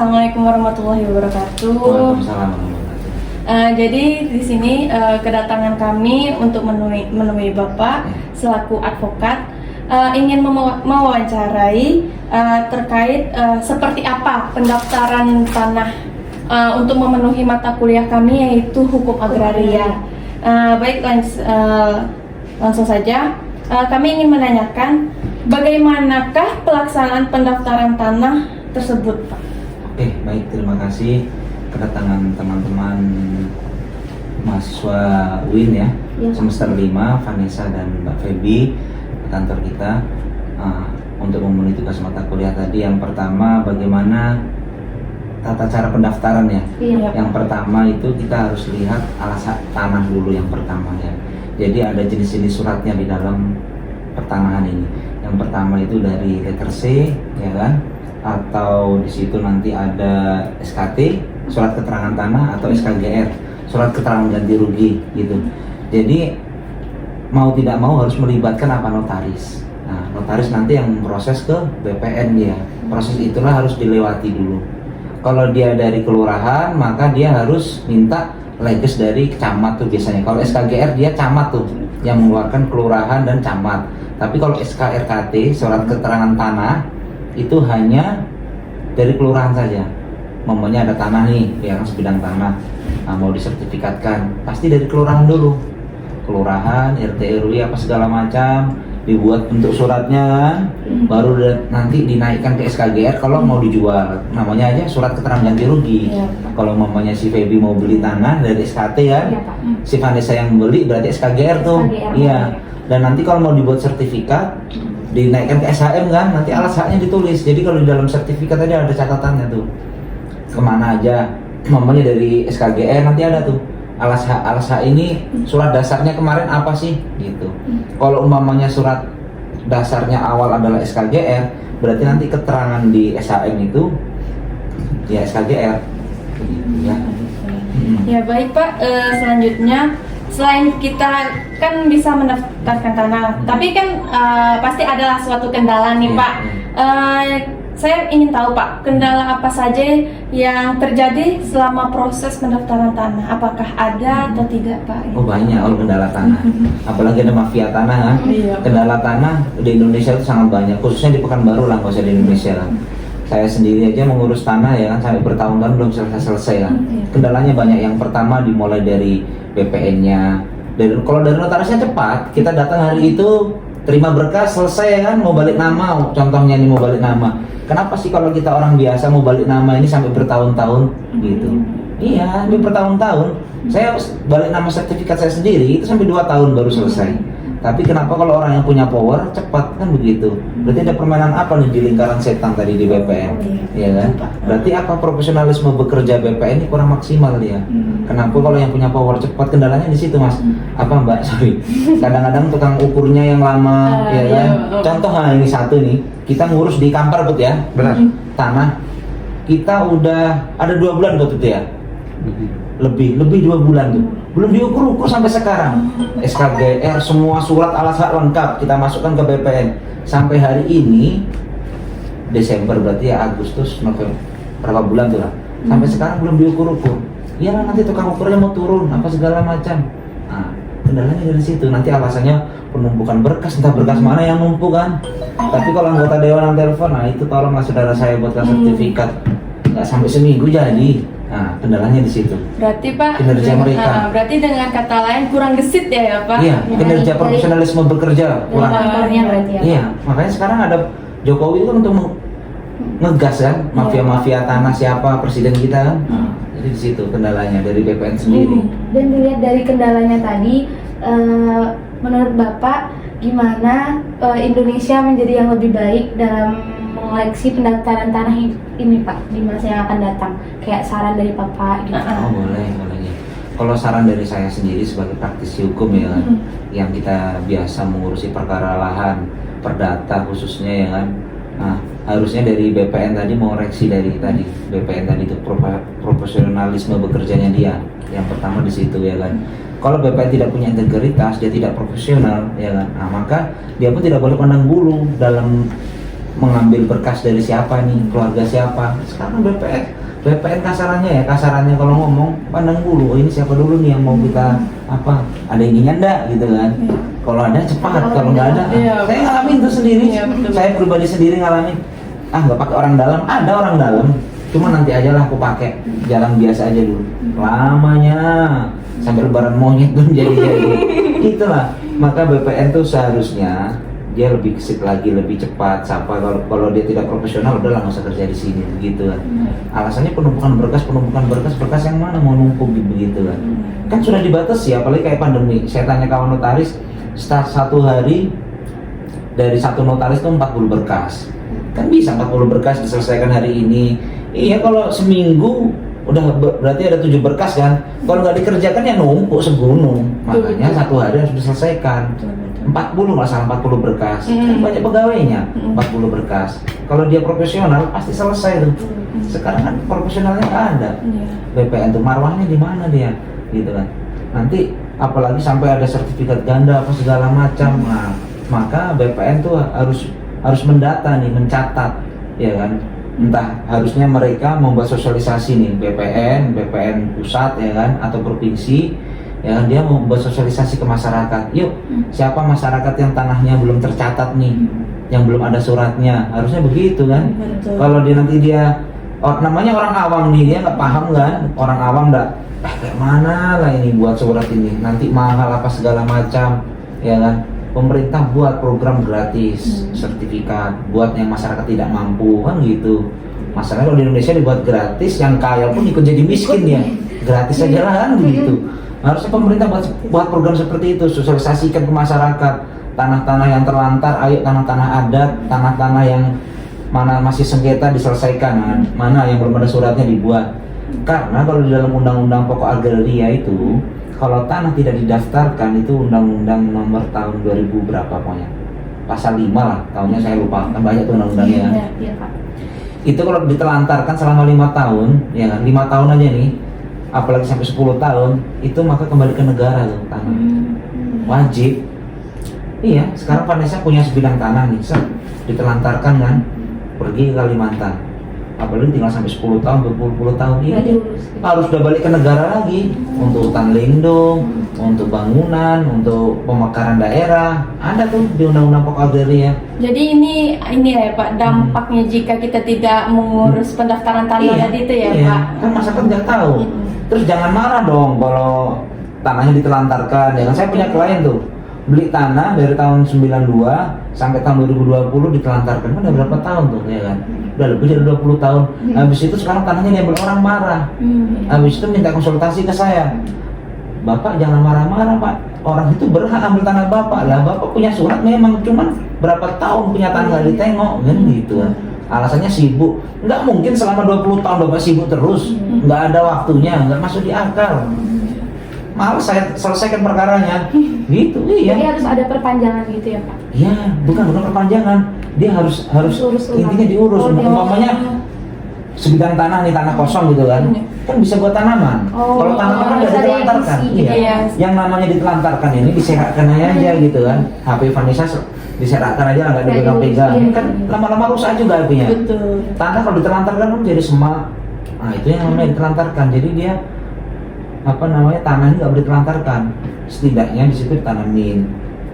Assalamualaikum warahmatullahi wabarakatuh. Waalaikumsalam warahmatullahi wabarakatuh. Jadi di sini kedatangan kami untuk menemui Bapak selaku advokat, ingin mewawancarai terkait seperti apa pendaftaran tanah untuk memenuhi mata kuliah kami, yaitu hukum agraria. Baik, langsung saja. Kami ingin menanyakan bagaimanakah pelaksanaan pendaftaran tanah tersebut, Pak? Oke, baik, terima kasih kedatangan teman-teman mahasiswa UIN ya, semester 5, Vanessa dan Mbak Feby ke kantor kita untuk memenuhi tugas mata kuliah tadi. Yang pertama, bagaimana tata cara pendaftaran ya. Yang pertama itu kita harus lihat alasan tanah dulu yang pertama ya. Jadi ada jenis-jenis suratnya di dalam pertanahan ini. Yang pertama itu dari letter C, ya kan? Atau di situ nanti ada SKT, surat keterangan tanah, atau SKGR, surat keterangan ganti rugi gitu. Jadi mau tidak mau harus melibatkan notaris. Nah, notaris nanti yang proses ke BPN dia. Proses itulah harus dilewati dulu. Kalau dia dari kelurahan, maka dia harus minta leges dari camat tuh biasanya. Kalau SKGR dia camat tuh yang mengeluarkan, kelurahan dan camat. Tapi kalau SKRKT, surat keterangan tanah, itu hanya dari kelurahan saja. Mamanya ada tanah nih, yang sebidang tanah, mau disertifikatkan, pasti dari kelurahan dulu. Kelurahan, RT RW apa segala macam, dibuat bentuk suratnya kan, baru nanti dinaikkan ke SKGR kalau mau dijual. Namanya aja surat keterangan ganti rugi. Kalau mamanya si Feby mau beli tanah dari SKT ya, si Vanessa yang beli berarti SKGR tuh. Iya. Dan nanti kalau mau dibuat sertifikat, dinaikkan ke SHM kan, nanti alas haknya ditulis. Jadi kalau di dalam sertifikat tadi ada catatannya tuh, kemana aja. Mamanya dari SKGR nanti ada tuh, alas hak ini surat dasarnya kemarin apa sih gitu. Kalau umpamanya surat dasarnya awal adalah SKGR, berarti nanti keterangan di SHM itu ya SKGR ya. Ya baik Pak, selanjutnya selain kita kan bisa mendaftarkan tanah, tapi kan pasti adalah suatu kendala nih Pak. Saya ingin tahu Pak, kendala apa saja yang terjadi selama proses pendaftaran tanah? Apakah ada atau tidak Pak? Oh banyak kendala tanah, apalagi ada mafia tanah kan. Kendala tanah di Indonesia itu sangat banyak, khususnya di Pekanbaru lah, nggak usah di Indonesia lah. Saya sendiri aja mengurus tanah ya kan, sampai bertahun-tahun belum selesai kan. Kendalanya banyak. Yang pertama dimulai dari BPN-nya. Kalau dari notarisnya cepat, kita datang hari itu, terima berkas, selesai kan, mau balik nama. Contohnya nih mau balik nama. Kenapa sih kalau kita orang biasa mau balik nama ini sampai bertahun-tahun gitu? Iya, sampai bertahun-tahun. Saya balik nama sertifikat saya sendiri itu sampai 2 tahun baru selesai. Tapi kenapa kalau orang yang punya power cepat kan begitu? Berarti ada permainan apa nih di lingkaran setan tadi di BPN? Iya kan? Berarti apa profesionalisme bekerja BPN ini kurang maksimal dia. Kenapa kalau yang punya power cepat, kendalanya di situ Mas? Apa Mbak? Sorry. Kadang-kadang tukang ukurnya yang lama, ya kan? Contoh ini satu nih, kita ngurus di Kampar Bet ya, benar? Tanah kita udah ada 2 bulan Bet itu ya. Lebih 2 bulan tuh, belum diukur-ukur sampai sekarang. SKGR semua surat alas hak lengkap kita masukkan ke BPN sampai hari ini Desember, berarti ya Agustus, November, berapa bulan tuh lah, sampai sekarang belum diukur-ukur. Ya nanti tukang ukurnya mau turun apa segala macam. Nah, kendalanya dari situ. Nanti alasannya penumpukan berkas, entah berkas mana yang numpuk kan. Tapi kalau anggota dewan yang telepon, nah itu tolonglah saudara saya buatkan sertifikat, nggak sampai seminggu jadi. Nah, kendalanya di situ. Berarti Pak, kinerja mereka. Berarti dengan kata lain kurang gesit ya Pak? Iya, kinerja profesionalisme bekerja kurang. Berarti ya. Iya, makanya sekarang ada Jokowi itu untuk ngegas kan, mafia-mafia tanah siapa presiden kita kan. Jadi di situ kendalanya dari BPN sendiri. Dan dilihat dari kendalanya tadi, menurut Bapak gimana Indonesia menjadi yang lebih baik dalam mengoleksi pendaftaran tanah ini Pak di masa yang akan datang? Kayak saran dari Bapak gitu. Oh boleh ya. Kalau saran dari saya sendiri sebagai praktisi hukum ya kan, yang kita biasa mengurusi perkara lahan, perdata khususnya ya kan. Nah, harusnya dari BPN tadi mengoreksi dari tadi BPN tadi itu profesionalisme bekerjanya dia. Yang pertama di situ ya kan. Kalau BPN tidak punya integritas, dia tidak profesional ya kan. Nah, maka dia pun tidak boleh pandang bulu dalam mengambil berkas dari siapa nih, keluarga siapa. Sekarang BPN BPN kasarannya kalau ngomong pandang dulu, oh, ini siapa dulu nih yang mau kita apa, ada ininya enggak gitu kan. Kalau ada cepat, kalau nggak ada, saya ngalamin itu sendiri. Saya pribadi sendiri ngalamin, nggak pakai orang dalam, ada orang dalam, cuma nanti aja lah aku pakai jalan biasa aja dulu. Lamanya sampai lebaran monyet tuh jadi itulah. Maka BPN tuh seharusnya dia lebih gesit lagi, lebih cepat. Siapa kalau dia tidak profesional, udahlah nggak usah kerja di sini, begitu kan. Alasannya penumpukan berkas yang mana mau numpuk begitu kan. Kan sudah dibatasi, apalagi kayak pandemi. Saya tanya kawan notaris, satu hari dari satu notaris itu 40 berkas. Kan bisa 40 berkas diselesaikan hari ini. Iya, kalau seminggu udah berarti ada 7 berkas kan. Kalau nggak dikerjakan ya numpuk segunung. Makanya satu hari harus diselesaikan. 40 nggak salah, 40 berkas. Kan banyak pegawainya, 40 berkas. Kalau dia profesional pasti selesai tuh. Sekarang kan profesionalnya nggak ada. BPN tuh marwahnya di mana dia, gitu kan. Nanti apalagi sampai ada sertifikat ganda apa segala macam. Nah, maka BPN tuh harus mendata nih, mencatat, ya kan. Entah harusnya mereka membuat sosialisasi nih, BPN pusat ya kan, atau provinsi ya kan, dia membuat sosialisasi ke masyarakat. Yuk, siapa masyarakat yang tanahnya belum tercatat nih, yang belum ada suratnya, harusnya begitu kan. Kalau dia namanya orang awam nih, dia nggak paham kan, orang awam kayak mana lah ini buat surat ini, nanti mahal apa segala macam, ya kan. Pemerintah buat program gratis, sertifikat buat yang masyarakat tidak mampu kan gitu. Masalahnya kalau di Indonesia dibuat gratis, yang kaya pun ikut jadi miskin ya, gratis aja lah kan begitu. Harusnya pemerintah buat program seperti itu, sosialisasikan ke masyarakat. Tanah-tanah yang terlantar, ayo tanah-tanah adat, tanah-tanah yang mana masih sengketa diselesaikan, mana yang belum ada suratnya dibuat. Karena kalau di dalam undang-undang pokok agraria itu, kalau tanah tidak didaftarkan, itu undang-undang nomor tahun 2000 berapa pokoknya, pasal 5 lah, tahunnya saya lupa, kan banyak tuh undang-undangnya kan. Itu kalau ditelantarkan selama 5 tahun, ya kan, 5 tahun aja nih, apalagi sampai 10 tahun, itu maka kembali ke negara tuh tanah. Wajib. Iya, sekarang Vanessa punya sebidang tanah nih, ditelantarkan kan, pergi ke Kalimantan. Apalagi tinggal sampai 10 tahun, 20 tahun ini harus udah balik ke negara lagi untuk hutan lindung, untuk bangunan, untuk pemekaran daerah. Ada tuh di undang-undang pokok agraria. Jadi ini ya Pak, dampaknya jika kita tidak mengurus pendaftaran tanah tadi itu ya Pak. Kan masyarakat nggak tahu. Terus jangan marah dong kalau tanahnya ditelantarkan. Ya kan, saya punya klien tuh beli tanah dari tahun 92 sampai tahun 2020 ditelantarkan. Udah berapa tahun tuh ya kan? Udah lebih dari 20 tahun. Habis itu sekarang tanahnya diambil orang, marah. Habis itu minta konsultasi ke saya. Bapak jangan marah-marah Pak. Orang itu berhak ambil tanah Bapak lah. Bapak punya surat memang, cuman berapa tahun punya tanah nggak ditengok kan gitu. Alasannya sibuk. Nggak mungkin selama 20 tahun Bapak sibuk terus. Nggak ada waktunya, nggak masuk di akal. Malah saya selesaikan perkaranya gitu. Iya. Jadi harus ada perpanjangan gitu ya Pak? Iya, bukan perpanjangan. Dia harus intinya diurus. Umpamanya sebidang tanah nih, tanah kosong gitu kan, kan bisa buat tanaman. Kalau tanaman kan nggak ditelantarkan. Iya. Yang namanya ditelantarkan ini disehatkan aja gitu kan. HP Vanessa disehatkan aja, nggak dipegang-pegang. Kan lama-lama rusak juga HP-nya. Betul. Tanah kalau ditelantarkan kan jadi semak. Nah itu yang namanya ditelantarkan. Jadi dia tanahnya nggak boleh ditelantarkan. Setidaknya di situ ditanamin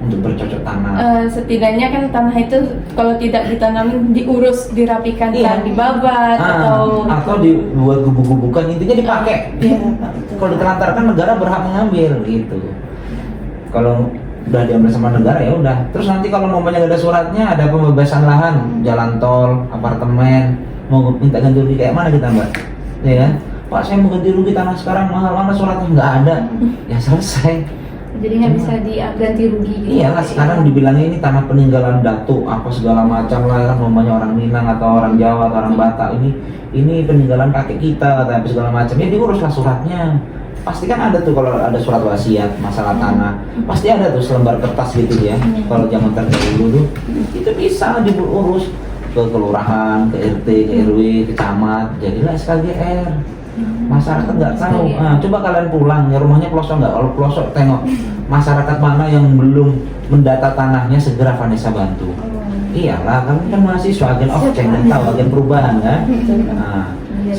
untuk bercocok tanam. Setidaknya kan tanah itu kalau tidak ditanamin, diurus, dirapikan, dibabat atau dibuat gubuk-gubukan, intinya dipakai. Kalau ditelantarkan negara berhak mengambil gitu. Kalau udah diambil sama negara ya udah. Terus nanti kalau namanya nggak ada suratnya, ada pembebasan lahan, jalan tol, apartemen, mau minta ganti rugi kayak mana kita Mbak? Ya kan? Pak saya mau ganti rugi tanah sekarang mahal, mana suratnya nggak ada, ya selesai. Jadi nggak bisa diganti rugi gitu. Iyalah, sekarang dibilangnya ini tanah peninggalan datuk apa segala macam lah kan, namanya orang Minang atau orang Jawa atau orang Batak, ini peninggalan kakek kita atau segala macam. Ya diuruslah suratnya. Pasti kan ada tuh, kalau ada surat wasiat masalah tanah, pasti ada tuh selembar kertas gitu ya. Kalau zaman terdahulu tuh itu bisa diurus ke kelurahan, ke RT, ke RW, ke camat, jadilah SKGR. Masyarakat nggak tahu. Nah, coba kalian pulang ya, rumahnya pelosok nggak? Kalau pelosok, tengok masyarakat mana yang belum mendata tanahnya, segera Vanessa bantu. Iyalah, kami kan mahasiswa, agen of change dan tahu agen perubahan kan. Nah, Iya.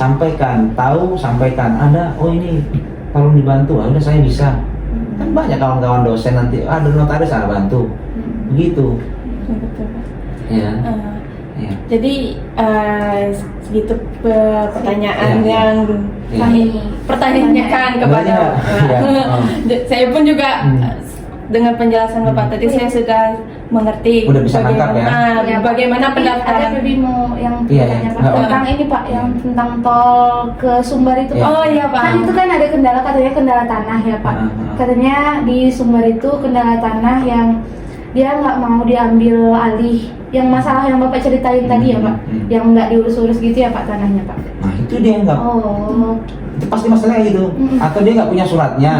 sampaikan ada, oh ini tolong dibantu, udah saya bisa. Kan banyak kawan-kawan dosen nanti, ada notaris bantu, begitu. Betul, Pak. Ya. Eh, Ya. Jadi segitu pertanyaan Iya, yang iya. kami pertanyakan kepada Iya, oh. Saya pun juga dengan penjelasan Bapak tadi saya sudah mengerti Udah bisa nangkap ya? Iya, Pak. bagaimana Tapi pendaftaran. ada Febi mau yang Iya, bertanya iya. Pak tentang ini Pak, yang tentang tol ke Sumbar itu Pak. Oh iya Pak. Kan itu kan ada kendala, katanya kendala tanah ya Pak. Katanya di Sumbar itu kendala tanah yang dia nggak mau diambil alih, yang masalah yang Bapak ceritain tadi ya Pak, yang nggak diurus-urus gitu ya Pak tanahnya Pak. Nah itu dia nggak, Oh, itu pasti masalahnya gitu. Atau dia nggak punya suratnya,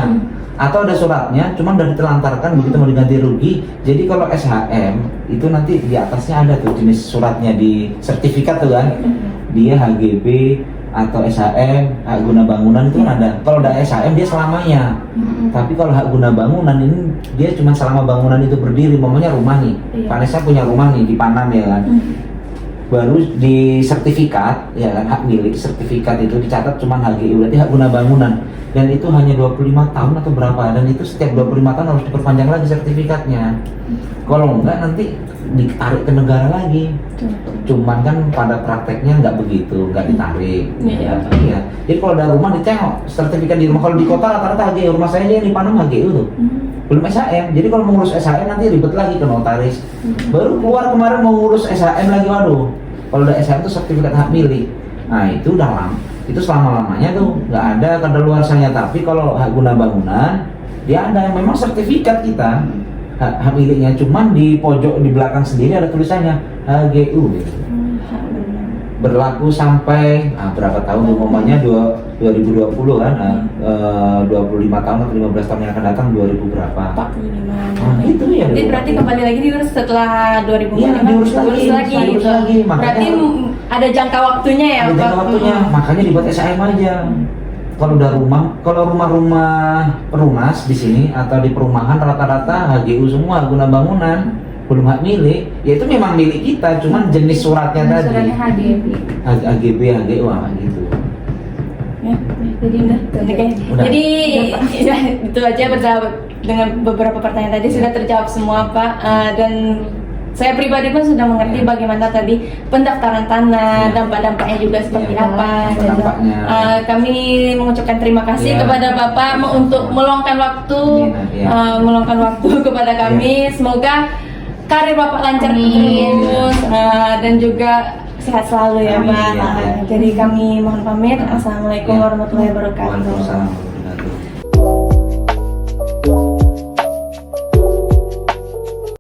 atau ada suratnya, cuman udah ditelantarkan begitu mau diganti rugi. Jadi kalau SHM itu nanti di atasnya ada tuh jenis suratnya di sertifikat tuh kan, dia HGB atau SHM, hak guna bangunan itu kan ada. Kalau udah SHM dia selamanya. Tapi kalau hak guna bangunan ini dia cuma selama bangunan itu berdiri, momennya rumah nih. Iya. Vanessa punya rumah nih di Panam ya kan. Baru di sertifikat ya kan, hak milik sertifikat itu dicatat cuma HGU, berarti hak guna bangunan. Dan itu hanya 25 tahun atau berapa, dan itu setiap 25 tahun harus diperpanjang lagi sertifikatnya. Kalau enggak nanti ditarik ke negara lagi. Cuman kan pada prakteknya nggak begitu, nggak ditarik. Iya. Iya. Jadi kalau ada rumah ditengok sertifikat di rumah, kalau di kota rata-rata HGU, rumah saya aja di Panam HGU tuh. Belum SHM. Jadi kalau mengurus SHM nanti ribet lagi ke notaris. Baru keluar kemarin mau ngurus SHM lagi, waduh. Kalau udah SHM itu sertifikat hak milik. Nah itu udah lama. Itu selama-lamanya tuh nggak ada kadaluarsanya. Tapi kalau hak guna bangunan dia ada, memang sertifikat kita hak miliknya, cuman di pojok di belakang sendiri ada tulisannya HGU gitu. Berlaku sampai berapa tahun, umumnya 2020 kan, 25 tahun atau 15 tahun yang akan datang 2000 berapa. 45. Itu ya. Jadi berarti kembali lagi diurus setelah 2045. Iya, diurus lagi, gitu. makanya Berarti ada jangka waktunya ya, ada Pak? jangka waktunya, makanya dibuat SHM aja. Kalau rumah perunas di sini atau di perumahan rata-rata HGU semua, guna bangunan, belum hak milik. Ya itu memang milik kita, cuman jenis suratnya tadi. suratnya HGB. HGB, HGU gitu. Ya, Jadi udah. Oke. Udah. Jadi ya, itu aja dengan beberapa pertanyaan tadi sudah terjawab semua Pak. Dan saya pribadi pun sudah mengerti bagaimana tadi pendaftaran tanah, dampak-dampaknya juga seperti apa. Dan, Dampaknya. kami mengucapkan terima kasih Ya. kepada Bapak untuk meluangkan waktu, Ya. meluangkan waktu kepada kami. Semoga karir Bapak lancar terus dan juga sehat selalu ya Amin, Pak. ya. Jadi kami mohon pamit. Assalamualaikum Ya. warahmatullahi wabarakatuh. Waalaikumsalam warahmatullahi wabarakatuh.